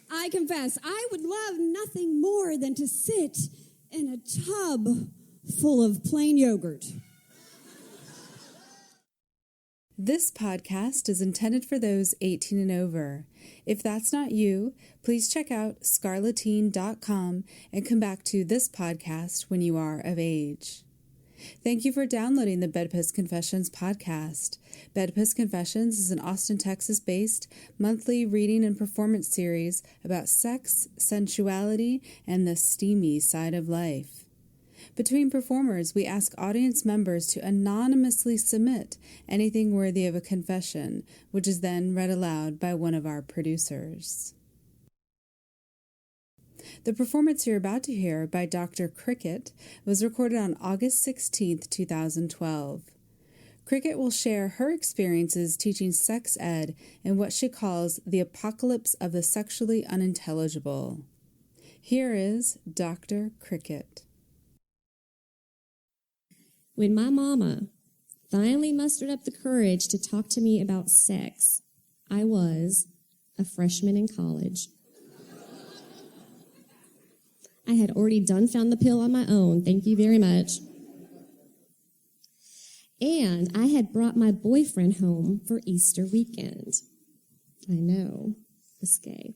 I confess, I would love nothing more than to sit in a tub full of plain yogurt. This podcast is intended for those 18 and over. If that's not you, please check out scarletine.com and come back to this podcast when you are of age. Thank you for downloading the BedPost Confessions podcast. BedPost Confessions is an Austin, Texas-based monthly reading and performance series about sex, sensuality, and the steamy side of life. Between performers, we ask audience members to anonymously submit anything worthy of a confession, which is then read aloud by one of our producers. The performance you're about to hear by Dr. Cricket was recorded on August 16, 2012. Cricket will share her experiences teaching sex ed in what she calls the apocalypse of the sexually unintelligible. Here is Dr. Cricket. When my mama finally mustered up the courage to talk to me about sex, I was a freshman in college. I had already found the pill on my own, thank you very much. And I had brought my boyfriend home for Easter weekend. I know, risque.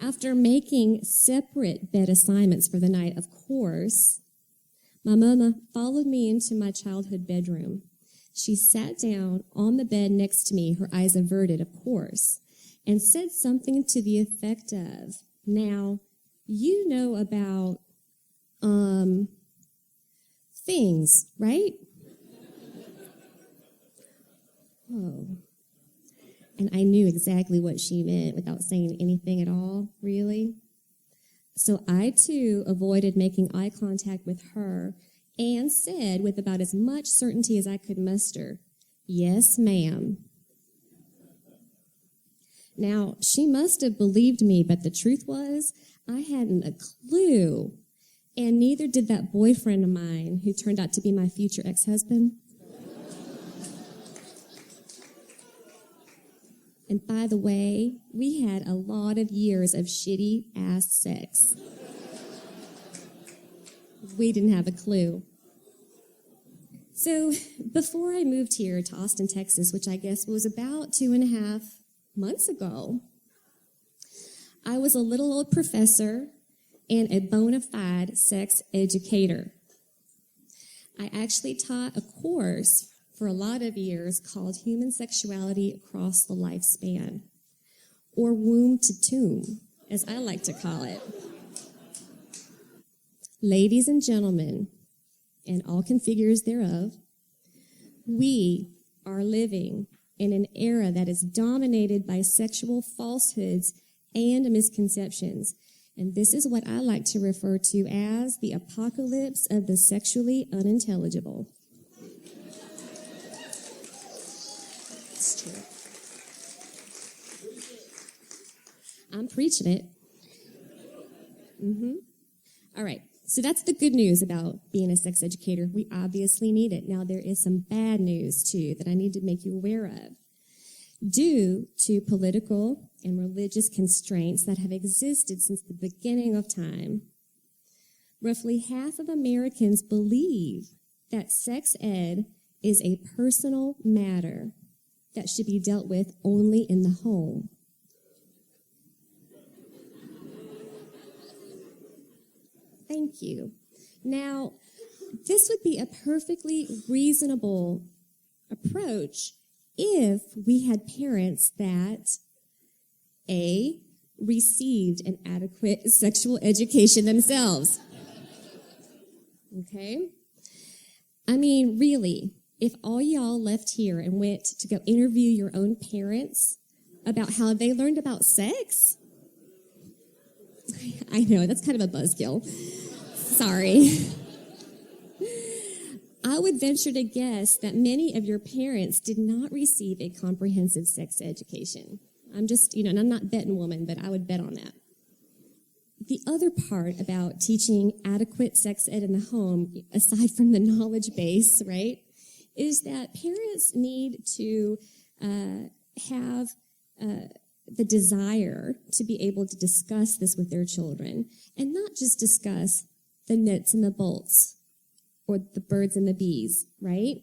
After making separate bed assignments for the night, of course, my mama followed me into my childhood bedroom. She sat down on the bed next to me, her eyes averted, of course, and said something to the effect of, "Now, you know about, things, right?" Oh. And I knew exactly what she meant without saying anything at all, really. So I, too, avoided making eye contact with her and said, with about as much certainty as I could muster, "Yes, ma'am." Now, she must have believed me, but the truth was, I hadn't a clue, and neither did that boyfriend of mine who turned out to be my future ex-husband. And by the way, we had a lot of years of shitty-ass sex. We didn't have a clue. So before I moved here to Austin, Texas, which I guess was about 2.5 months ago, I was a little old professor and a bona fide sex educator. I actually taught a course for a lot of years called Human Sexuality Across the Lifespan, or Womb to Tomb, as I like to call it. Ladies and gentlemen, and all configures thereof, we are living in an era that is dominated by sexual falsehoods and misconceptions. And this is what I like to refer to as the apocalypse of the sexually unintelligible. It's true. I'm preaching it. All right. So that's the good news about being a sex educator. We obviously need it. Now, there is some bad news, too, that I need to make you aware of. Due to political and religious constraints that have existed since the beginning of time, roughly half of Americans believe that sex ed is a personal matter that should be dealt with only in the home. Thank you. Now, this would be a perfectly reasonable approach if we had parents that, A, received an adequate sexual education themselves. Okay? I mean, really, if all y'all left here and went to go interview your own parents about how they learned about sex, I know, that's kind of a buzzkill. Sorry. I would venture to guess that many of your parents did not receive a comprehensive sex education. I'm just, and I'm not betting woman, but I would bet on that. The other part about teaching adequate sex ed in the home, aside from the knowledge base, right, is that parents need to have the desire to be able to discuss this with their children, and not just discuss the nuts and the bolts or the birds and the bees, right?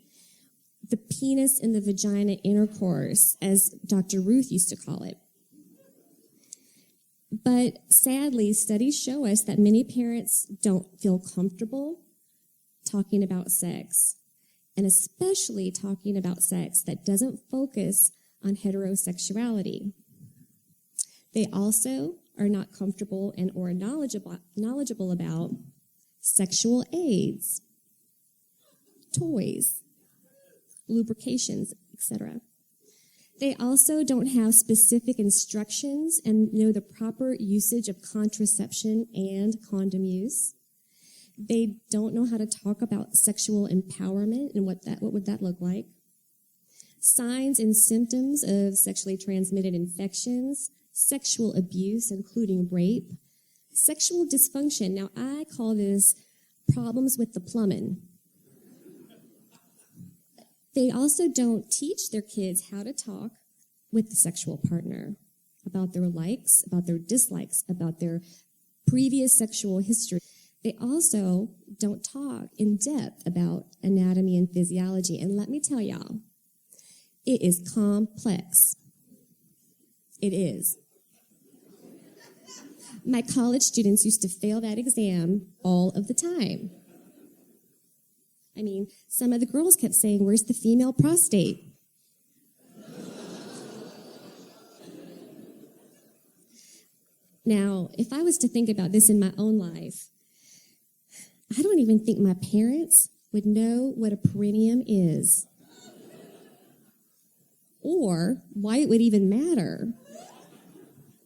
The penis and the vagina intercourse, as Dr. Ruth used to call it. But sadly, studies show us that many parents don't feel comfortable talking about sex, and especially talking about sex that doesn't focus on heterosexuality. They also are not comfortable and or knowledgeable about sexual aids, toys, lubrications, etc. They also don't have specific instructions and know the proper usage of contraception and condom use. They don't know how to talk about sexual empowerment and what would that look like. Signs and symptoms of sexually transmitted infections, sexual abuse, including rape, sexual dysfunction. Now, I call this problems with the plumbing. They also don't teach their kids how to talk with the sexual partner about their likes, about their dislikes, about their previous sexual history. They also don't talk in depth about anatomy and physiology. And let me tell y'all, it is complex. It is. My college students used to fail that exam all of the time. I mean, some of the girls kept saying, "Where's the female prostate?" Now, if I was to think about this in my own life, I don't even think my parents would know what a perineum is, or why it would even matter.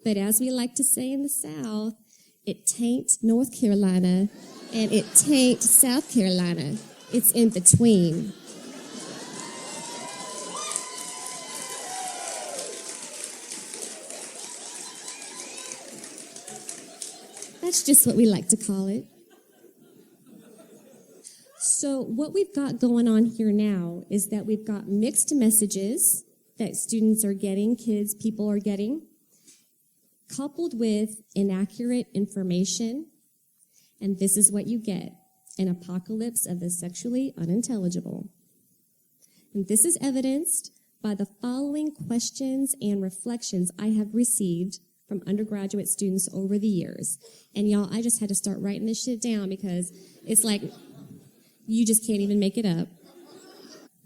But as we like to say in the South, it tain't North Carolina and it tain't South Carolina. It's in between. That's just what we like to call it. So what we've got going on here now is that we've got mixed messages that students are getting, kids, people are getting, coupled with inaccurate information. And this is what you get: an apocalypse of the sexually unintelligible. And this is evidenced by the following questions and reflections I have received from undergraduate students over the years. And y'all, I just had to start writing this shit down because it's like you just can't even make it up.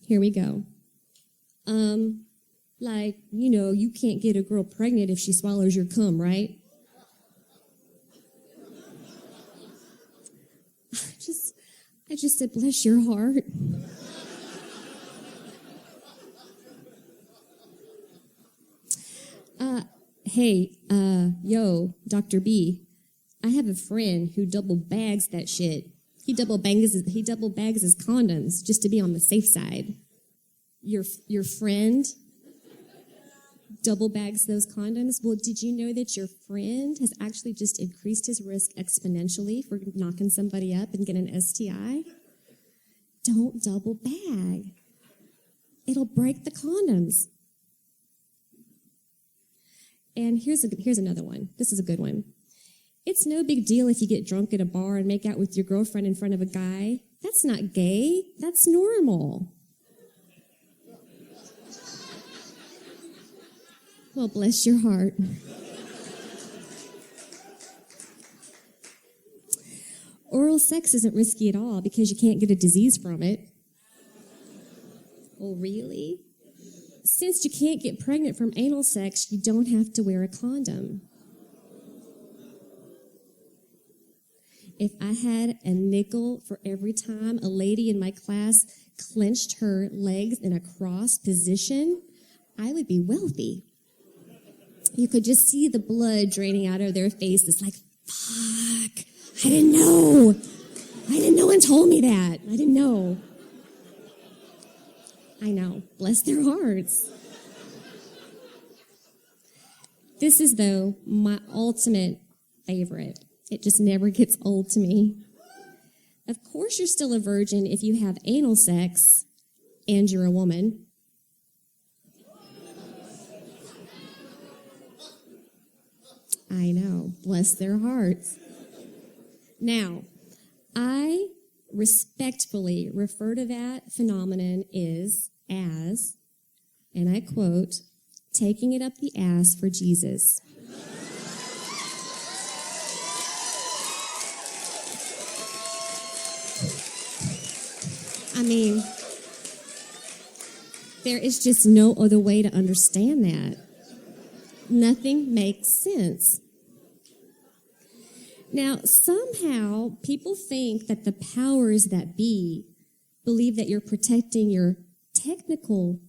Here we go. You can't get a girl pregnant if she swallows your cum, right? I just said, bless your heart. Yo, Dr. B, I have a friend who double bags that shit. He double bags his condoms just to be on the safe side. Your friend double bags those condoms? Well, did you know that your friend has actually just increased his risk exponentially for knocking somebody up and getting an STI? Don't double bag. It'll break the condoms. And here's another one. This is a good one. It's no big deal if you get drunk at a bar and make out with your girlfriend in front of a guy. That's not gay. That's normal. Well, bless your heart. Oral sex isn't risky at all because you can't get a disease from it. Oh, really? Since you can't get pregnant from anal sex, you don't have to wear a condom. If I had a nickel for every time a lady in my class clenched her legs in a cross position, I would be wealthy. You could just see the blood draining out of their faces like, fuck, I didn't know. No one told me that. I didn't know. I know. Bless their hearts. This is, though, my ultimate favorite. It just never gets old to me. Of course you're still a virgin if you have anal sex and you're a woman. I know. Bless their hearts. Now, I respectfully refer to that phenomenon as, and I quote, taking it up the ass for Jesus. I mean, there is just no other way to understand that. Nothing makes sense. Now, somehow, people think that the powers that be believe that you're protecting your technical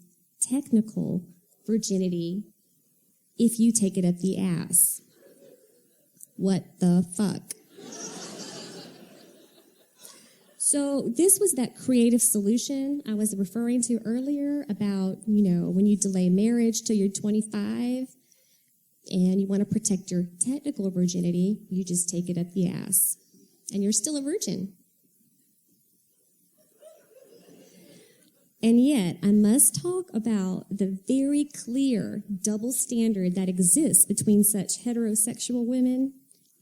virginity if you take it up the ass. What the fuck? So this was that creative solution I was referring to earlier about, when you delay marriage till you're 25 and you want to protect your technical virginity, you just take it up the ass and you're still a virgin. And yet, I must talk about the very clear double standard that exists between such heterosexual women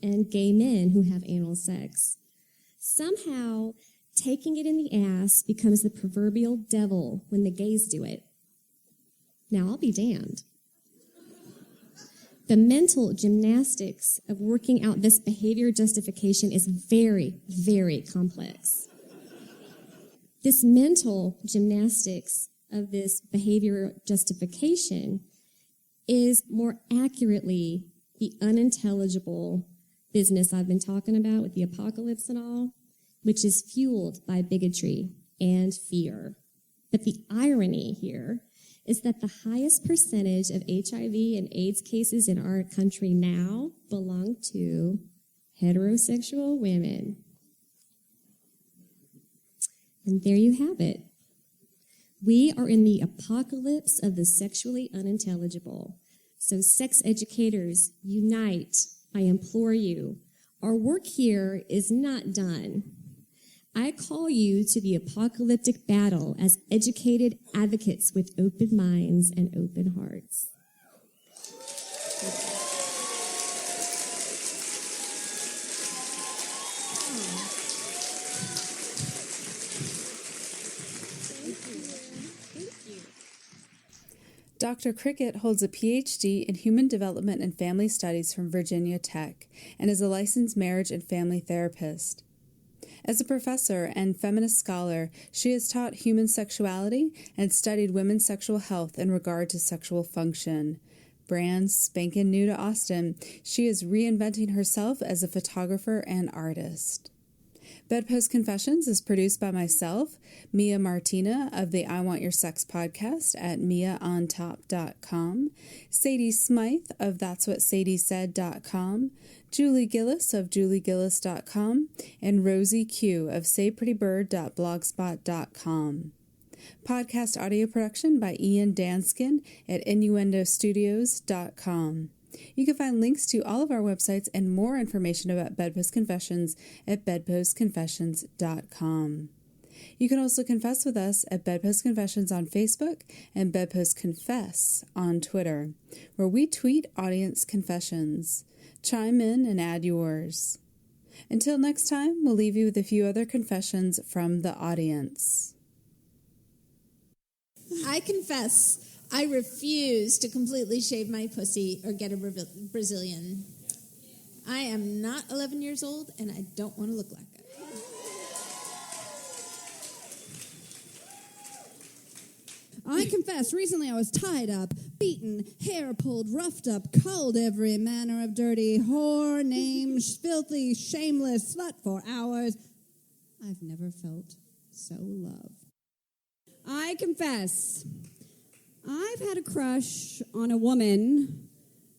and gay men who have anal sex. Somehow, taking it in the ass becomes the proverbial devil when the gays do it. Now, I'll be damned. The mental gymnastics of working out this behavior justification is very, very complex. This mental gymnastics of this behavior justification is more accurately the unintelligible business I've been talking about with the apocalypse and all, which is fueled by bigotry and fear. But the irony here is that the highest percentage of HIV and AIDS cases in our country now belong to heterosexual women. And there you have it. We are in the apocalypse of the sexually unintelligible. So sex educators, unite, I implore you. Our work here is not done. I call you to the apocalyptic battle as educated advocates with open minds and open hearts. Dr. Cricket holds a PhD in Human Development and Family Studies from Virginia Tech and is a licensed marriage and family therapist. As a professor and feminist scholar, she has taught human sexuality and studied women's sexual health in regard to sexual function. Brand spanking new to Austin, she is reinventing herself as a photographer and artist. BedPost Confessions is produced by myself, Mia Martina of the I Want Your Sex podcast at miaontop.com, Sadie Smythe of that'swhatsadiesaid.com, Julie Gillis of juliegillis.com, and Rosie Q of sayprettybird.blogspot.com. Podcast audio production by Ian Danskin at innuendostudios.com. You can find links to all of our websites and more information about BedPost Confessions at bedpostconfessions.com. You can also confess with us at BedPost Confessions on Facebook and BedPost Confess on Twitter, where we tweet audience confessions. Chime in and add yours. Until next time, we'll leave you with a few other confessions from the audience. I confess, I refuse to completely shave my pussy or get a Brazilian. I am not 11 years old, and I don't want to look like it. I confess, recently I was tied up, beaten, hair pulled, roughed up, called every manner of dirty whore, names, filthy, shameless slut for hours. I've never felt so loved. I confess, I've had a crush on a woman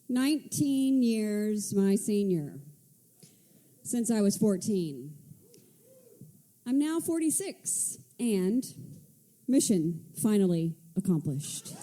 19 years my senior, since I was 14. I'm now 46, and mission finally accomplished.